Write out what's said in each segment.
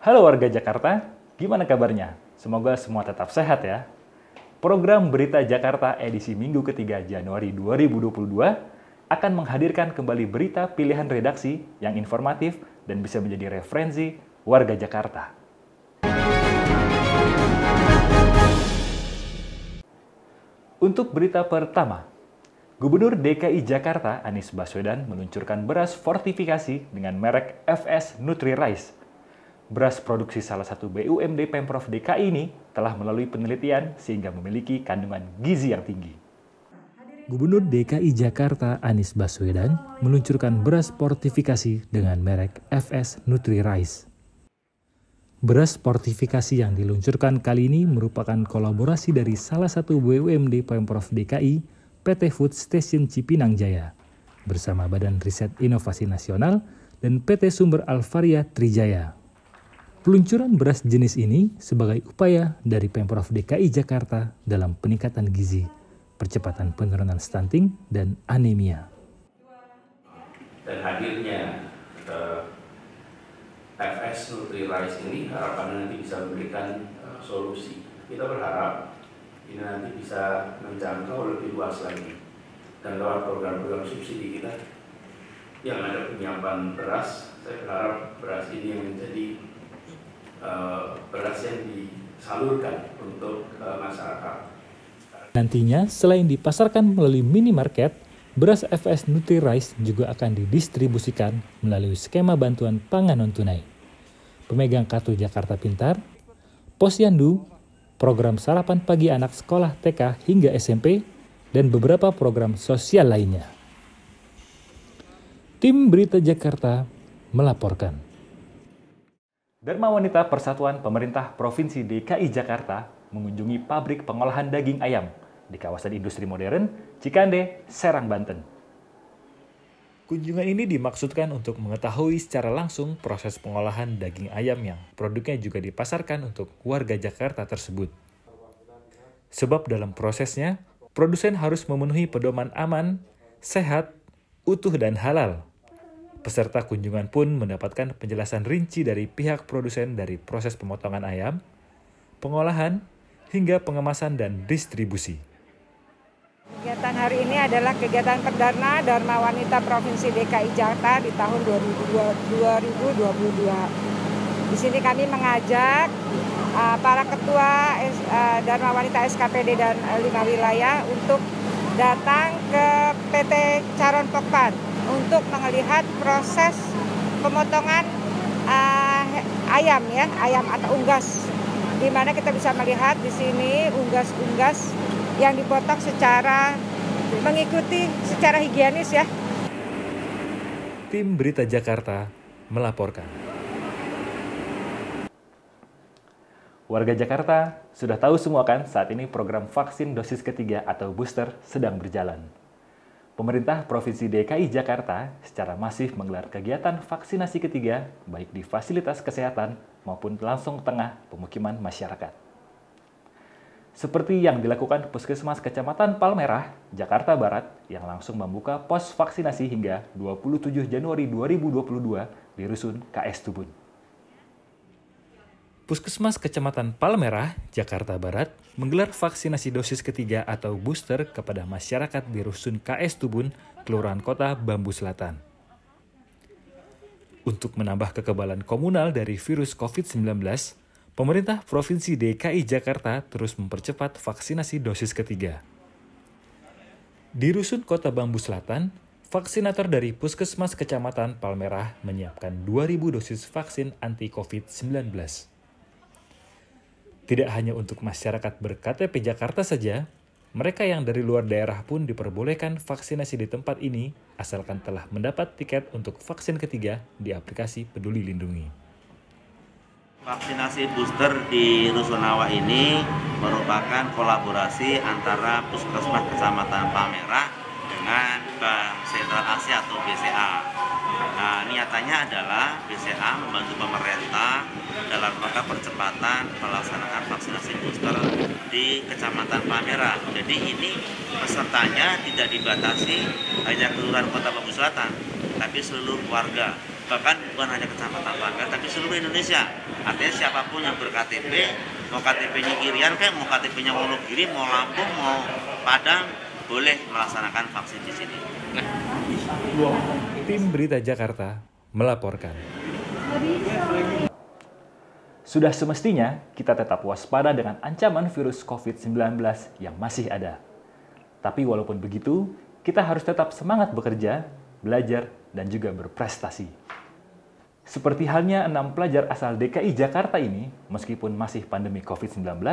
Halo warga Jakarta, gimana kabarnya? Semoga semua tetap sehat ya. Program Berita Jakarta edisi Minggu ketiga Januari 2022 akan menghadirkan kembali berita pilihan redaksi yang informatif dan bisa menjadi referensi warga Jakarta. Untuk berita pertama, Gubernur DKI Jakarta Anies Baswedan meluncurkan beras fortifikasi dengan merek FS Nutri-Rice. Beras produksi salah satu BUMD Pemprov DKI ini telah melalui penelitian sehingga memiliki kandungan gizi yang tinggi. Gubernur DKI Jakarta Anies Baswedan meluncurkan beras fortifikasi dengan merek FS Nutri-Rice. Beras fortifikasi yang diluncurkan kali ini merupakan kolaborasi dari salah satu BUMD Pemprov DKI, PT Food Station Cipinang Jaya, bersama Badan Riset Inovasi Nasional dan PT Sumber Alvaria Trijaya. Peluncuran beras jenis ini sebagai upaya dari Pemprov DKI Jakarta dalam peningkatan gizi, percepatan penurunan stunting, dan anemia. Dan hadirnya FS Nutri-Rice ini harapannya nanti bisa memberikan solusi. Kita berharap ini nanti bisa menjangkau lebih luas lagi. Dan lewat program-program subsidi kita yang ada penyiapan beras, saya berharap beras ini yang menjadi beras yang disalurkan untuk masyarakat. Nantinya, selain dipasarkan melalui minimarket, beras FS Nutri-Rice juga akan didistribusikan melalui skema bantuan pangan non-tunai, pemegang kartu Jakarta Pintar, Posyandu, program sarapan pagi anak sekolah TK hingga SMP, dan beberapa program sosial lainnya. Tim Berita Jakarta melaporkan. Dharma Wanita Persatuan Pemerintah Provinsi DKI Jakarta mengunjungi pabrik pengolahan daging ayam di kawasan industri modern Cikande, Serang, Banten. Kunjungan ini dimaksudkan untuk mengetahui secara langsung proses pengolahan daging ayam yang produknya juga dipasarkan untuk warga Jakarta tersebut. Sebab dalam prosesnya, produsen harus memenuhi pedoman aman, sehat, utuh, dan halal. Peserta kunjungan pun mendapatkan penjelasan rinci dari pihak produsen dari proses pemotongan ayam, pengolahan, hingga pengemasan dan distribusi. Kegiatan hari ini adalah kegiatan perdana Dharma Wanita Provinsi DKI Jakarta di tahun 2022. Di sini kami mengajak para ketua Dharma Wanita SKPD dan 5 wilayah untuk datang ke PT Caron Pokpan untuk melihat proses pemotongan ayam atau unggas, di mana kita bisa melihat di sini unggas-unggas yang dipotong secara mengikuti secara higienis ya. Tim Berita Jakarta melaporkan. Warga Jakarta sudah tahu semua kan saat ini program vaksin dosis ketiga atau booster sedang berjalan. Pemerintah Provinsi DKI Jakarta secara masif menggelar kegiatan vaksinasi ketiga baik di fasilitas kesehatan maupun langsung tengah pemukiman masyarakat. Seperti yang dilakukan Puskesmas Kecamatan Palmerah, Jakarta Barat yang langsung membuka pos vaksinasi hingga 27 Januari 2022 di Rusun KS Tubun. Puskesmas Kecamatan Palmerah, Jakarta Barat, menggelar vaksinasi dosis ketiga atau booster kepada masyarakat di Rusun KS Tubun, Kelurahan Kota Bambu Selatan. Untuk menambah kekebalan komunal dari virus COVID-19, pemerintah Provinsi DKI Jakarta terus mempercepat vaksinasi dosis ketiga. Di Rusun Kota Bambu Selatan, vaksinator dari Puskesmas Kecamatan Palmerah menyiapkan 2.000 dosis vaksin anti-COVID-19. Tidak hanya untuk masyarakat ber-KTP Jakarta saja, mereka yang dari luar daerah pun diperbolehkan vaksinasi di tempat ini asalkan telah mendapat tiket untuk vaksin ketiga di aplikasi Peduli Lindungi. Vaksinasi booster di Rusunawa ini merupakan kolaborasi antara Puskesmas Kecamatan Palmerah dengan Bank Sentral Asia atau BCA. Nah, niatannya adalah BCA membantu pemerintah dalam rangka percepatan pelaksanaan vaksinasi booster di Kecamatan Palmerah. Jadi ini pesertanya tidak dibatasi hanya Kelurahan Kota Bambu Selatan, tapi seluruh warga bahkan bukan hanya Kecamatan Pamer tapi seluruh Indonesia. Artinya siapapun yang ber-KTP, mau KTP-nya Irian kayak mau KTP-nya Wonogiri, mau Lampung, mau Padang, boleh melaksanakan vaksin di sini. Tim Berita Jakarta melaporkan. Sudah semestinya kita tetap waspada dengan ancaman virus COVID-19 yang masih ada. Tapi walaupun begitu, kita harus tetap semangat bekerja, belajar, dan juga berprestasi. Seperti halnya 6 pelajar asal DKI Jakarta ini, meskipun masih pandemi COVID-19,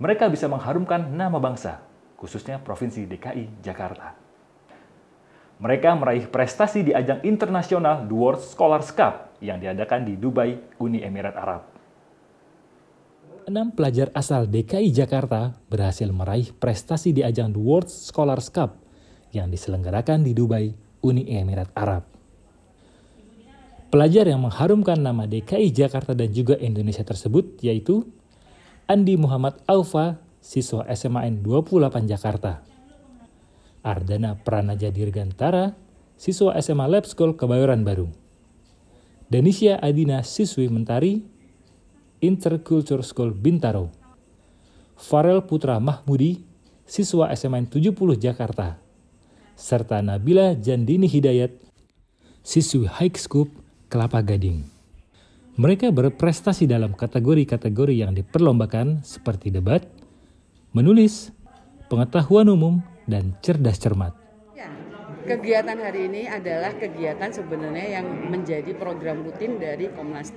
mereka bisa mengharumkan nama bangsa, khususnya Provinsi DKI Jakarta. Mereka meraih prestasi di ajang internasional The World Scholars Cup yang diadakan di Dubai, Uni Emirat Arab. 6 pelajar asal DKI Jakarta berhasil meraih prestasi di ajang The World Scholars Cup yang diselenggarakan di Dubai, Uni Emirat Arab. Pelajar yang mengharumkan nama DKI Jakarta dan juga Indonesia tersebut yaitu Andi Muhammad Aufa, siswa SMAN 28 Jakarta. Ardana Pranaja Dirgantara, siswa SMA Lab School Kebayoran Baru. Danisha Adina, siswi Mentari, Interculture School Bintaro. Farel Putra Mahmudi, siswa SMN 70 Jakarta. Serta Nabila Jandini Hidayat, siswi High School Kelapa Gading. Mereka berprestasi dalam kategori-kategori yang diperlombakan seperti debat, menulis, pengetahuan umum, dan cerdas cermat. Kegiatan hari ini adalah kegiatan sebenarnya yang menjadi program rutin dari Komnas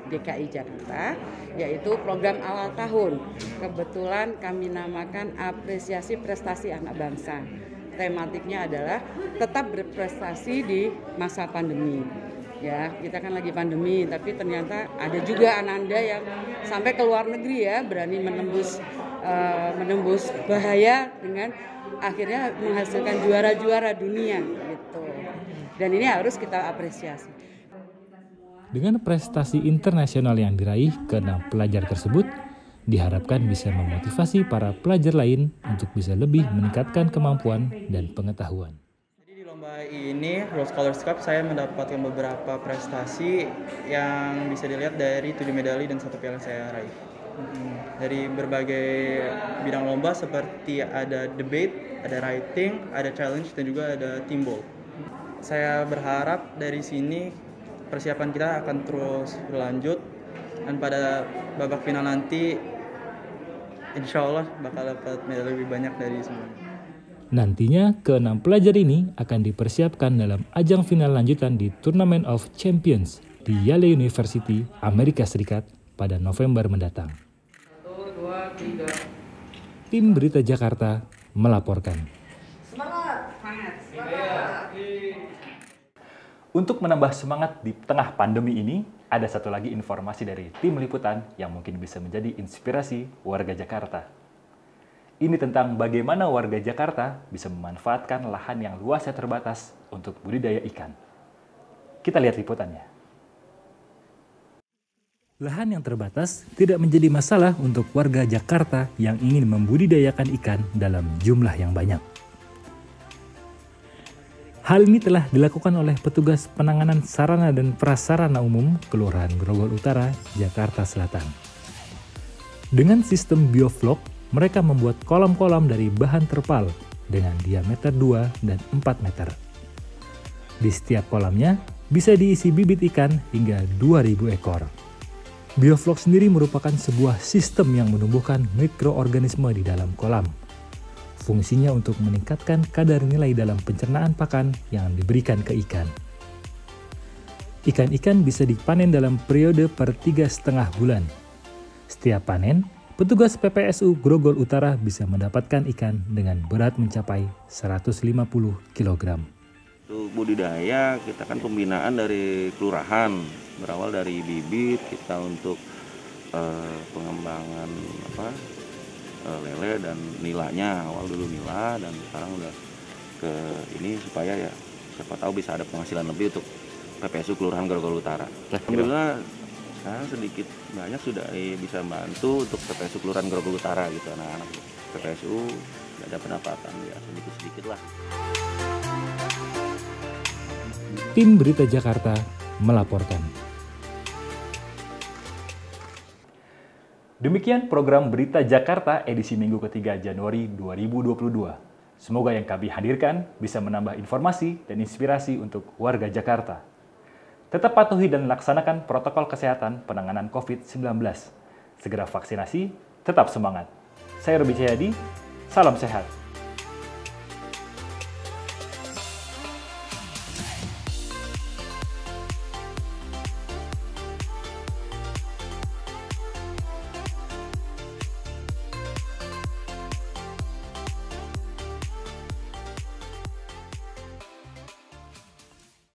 DKI Jakarta, yaitu program awal tahun. Kebetulan kami namakan apresiasi prestasi anak bangsa. Tematiknya adalah tetap berprestasi di masa pandemi. Ya, kita kan lagi pandemi, tapi ternyata ada juga anak-anak yang sampai ke luar negeri ya, berani menembus bahaya dengan akhirnya menghasilkan juara-juara dunia gitu. Dan ini harus kita apresiasi. Dengan prestasi internasional yang diraih ke-6 pelajar tersebut, diharapkan bisa memotivasi para pelajar lain untuk bisa lebih meningkatkan kemampuan dan pengetahuan. Jadi di lomba ini, World Scholars Cup, saya mendapatkan beberapa prestasi yang bisa dilihat dari 7 medali dan 1 piala saya raih. Dari berbagai bidang lomba seperti ada debate, ada writing, ada challenge, dan juga ada team ball. Saya berharap dari sini persiapan kita akan terus berlanjut dan pada babak final nanti insya Allah bakal dapat medali lebih banyak dari semuanya. Nantinya ke-6 pelajar ini akan dipersiapkan dalam ajang final lanjutan di Tournament of Champions di Yale University, Amerika Serikat pada November mendatang. 1, 2, 3. Tim Berita Jakarta melaporkan. Semangat. Untuk menambah semangat di tengah pandemi ini, ada satu lagi informasi dari tim liputan yang mungkin bisa menjadi inspirasi warga Jakarta. Ini tentang bagaimana warga Jakarta bisa memanfaatkan lahan yang luasnya terbatas untuk budidaya ikan. Kita lihat liputannya. Lahan yang terbatas tidak menjadi masalah untuk warga Jakarta yang ingin membudidayakan ikan dalam jumlah yang banyak. Hal ini telah dilakukan oleh petugas penanganan sarana dan prasarana umum Kelurahan Grogol Utara, Jakarta Selatan. Dengan sistem bioflok, mereka membuat kolam-kolam dari bahan terpal dengan diameter 2 dan 4 meter. Di setiap kolamnya bisa diisi bibit ikan hingga 2.000 ekor. Bioflok sendiri merupakan sebuah sistem yang menumbuhkan mikroorganisme di dalam kolam. Fungsinya untuk meningkatkan kadar nilai dalam pencernaan pakan yang diberikan ke ikan. Ikan-ikan bisa dipanen dalam periode per 3,5 bulan. Setiap panen, petugas PPSU Grogol Utara bisa mendapatkan ikan dengan berat mencapai 150 kg. Untuk budidaya, kita kan pembinaan dari kelurahan, berawal dari bibit, kita untuk pengembangan lele dan nilanya, awal dulu nila dan sekarang udah ke ini supaya ya siapa tahu bisa ada penghasilan lebih untuk PPSU Kelurahan Grogol Utara. Alhamdulillah sekarang sedikit banyak sudah bisa bantu untuk PPSU Kelurahan Grogol Utara gitu, anak-anak PPSU ada pendapatan ya sedikit-sedikit lah. Tim Berita Jakarta melaporkan. Demikian program Berita Jakarta edisi Minggu ketiga Januari 2022. Semoga yang kami hadirkan bisa menambah informasi dan inspirasi untuk warga Jakarta. Tetap patuhi dan laksanakan protokol kesehatan penanganan COVID-19. Segera vaksinasi, tetap semangat. Saya Robi Cahyadi, salam sehat.